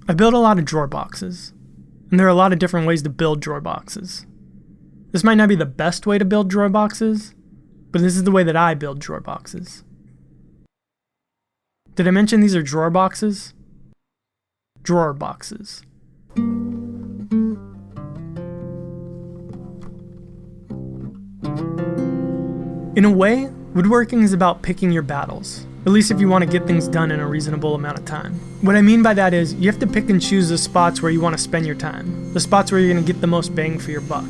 I build a lot of drawer boxes, and there are a lot of different ways to build drawer boxes. This might not be the best way to build drawer boxes, but this is the way that I build drawer boxes. Did I mention these are drawer boxes? Drawer boxes. In a way, woodworking is about picking your battles, at least if you want to get things done in a reasonable amount of time. What I mean by that is, you have to pick and choose the spots where you want to spend your time, the spots where you're going to get the most bang for your buck.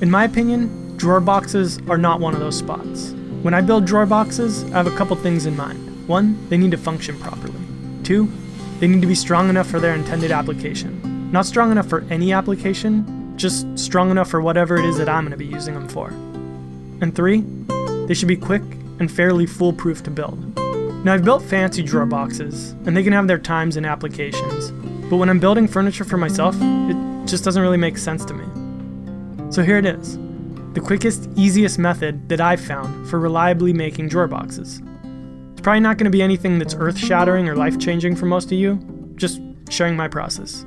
In my opinion, drawer boxes are not one of those spots. When I build drawer boxes, I have a couple things in mind. 1, they need to function properly. 2, they need to be strong enough for their intended application. Not strong enough for any application, just strong enough for whatever it is that I'm going to be using them for. And 3, they should be quick and fairly foolproof to build. Now, I've built fancy drawer boxes, and they can have their times and applications, but when I'm building furniture for myself, it just doesn't really make sense to me. So here it is, the quickest, easiest method that I've found for reliably making drawer boxes. It's probably not going to be anything that's earth-shattering or life-changing for most of you, just sharing my process.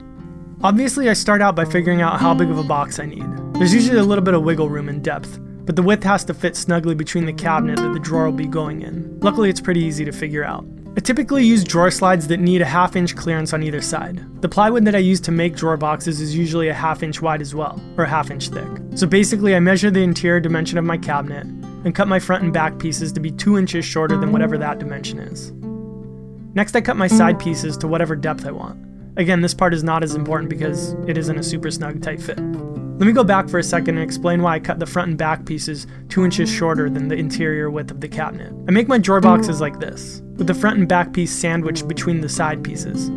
Obviously, I start out by figuring out how big of a box I need. There's usually a little bit of wiggle room in depth, but the width has to fit snugly between the cabinet that the drawer will be going in. Luckily, it's pretty easy to figure out. I typically use drawer slides that need a 1/2 inch clearance on either side. The plywood that I use to make drawer boxes is usually a 1/2 inch wide as well, or a 1/2 inch thick. So basically, I measure the interior dimension of my cabinet and cut my front and back pieces to be 2 inches shorter than whatever that dimension is. Next, I cut my side pieces to whatever depth I want. Again, this part is not as important because it isn't a super snug tight fit. Let me go back for a second and explain why I cut the front and back pieces 2 inches shorter than the interior width of the cabinet. I make my drawer boxes like this, with the front and back piece sandwiched between the side pieces,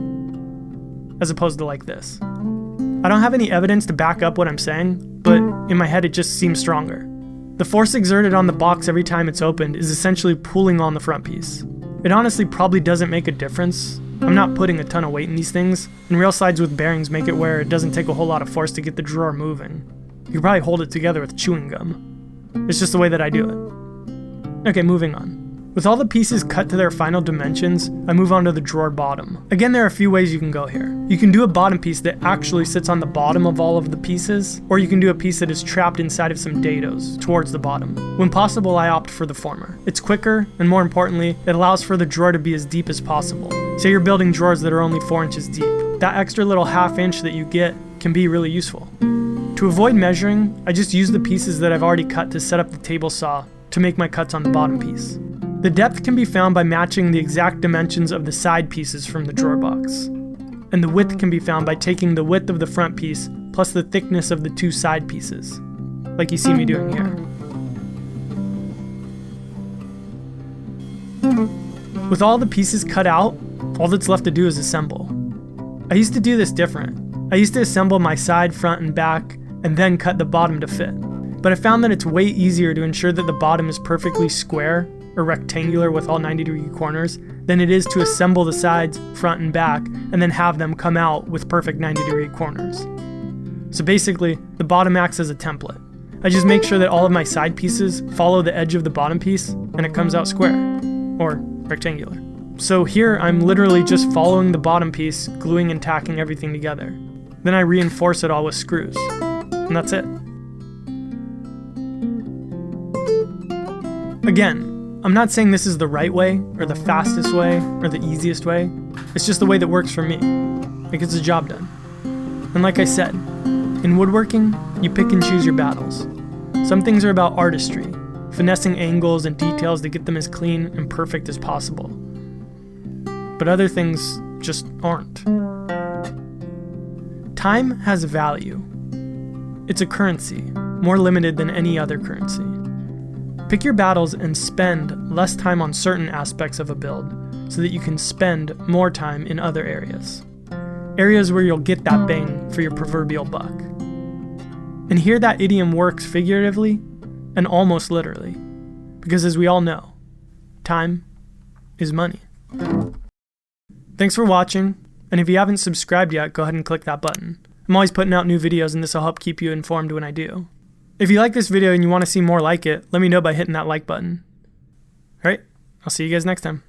as opposed to like this. I don't have any evidence to back up what I'm saying, but in my head it just seems stronger. The force exerted on the box every time it's opened is essentially pulling on the front piece. It honestly probably doesn't make a difference. I'm not putting a ton of weight in these things, and rail slides with bearings make it where it doesn't take a whole lot of force to get the drawer moving. You could probably hold it together with chewing gum. It's just the way that I do it. Okay, moving on. With all the pieces cut to their final dimensions, I move on to the drawer bottom. Again, there are a few ways you can go here. You can do a bottom piece that actually sits on the bottom of all of the pieces, or you can do a piece that is trapped inside of some dados towards the bottom. When possible, I opt for the former. It's quicker, and more importantly, it allows for the drawer to be as deep as possible. Say you're building drawers that are only 4 inches deep. That extra little 1/2 inch that you get can be really useful. To avoid measuring, I just use the pieces that I've already cut to set up the table saw to make my cuts on the bottom piece. The depth can be found by matching the exact dimensions of the side pieces from the drawer box. And the width can be found by taking the width of the front piece plus the thickness of the 2 side pieces, like you see me doing here. With all the pieces cut out, all that's left to do is assemble. I used to do this different. I used to assemble my side, front, and back, and then cut the bottom to fit. But I found that it's way easier to ensure that the bottom is perfectly square or rectangular with all 90-degree corners than it is to assemble the sides, front, and back, and then have them come out with perfect 90-degree corners. So basically, the bottom acts as a template. I just make sure that all of my side pieces follow the edge of the bottom piece, and it comes out square, or rectangular. So here, I'm literally just following the bottom piece, gluing and tacking everything together. Then I reinforce it all with screws, and that's it. Again, I'm not saying this is the right way, or the fastest way, or the easiest way. It's just the way that works for me. It gets the job done. And like I said, in woodworking, you pick and choose your battles. Some things are about artistry, finessing angles and details to get them as clean and perfect as possible. But other things just aren't. Time has value. It's a currency, more limited than any other currency. Pick your battles and spend less time on certain aspects of a build so that you can spend more time in other areas. Areas where you'll get that bang for your proverbial buck. And here that idiom works figuratively and almost literally, because as we all know, time is money. Thanks for watching, and if you haven't subscribed yet, go ahead and click that button. I'm always putting out new videos and this will help keep you informed when I do. If you like this video and you want to see more like it, let me know by hitting that like button. Alright, I'll see you guys next time.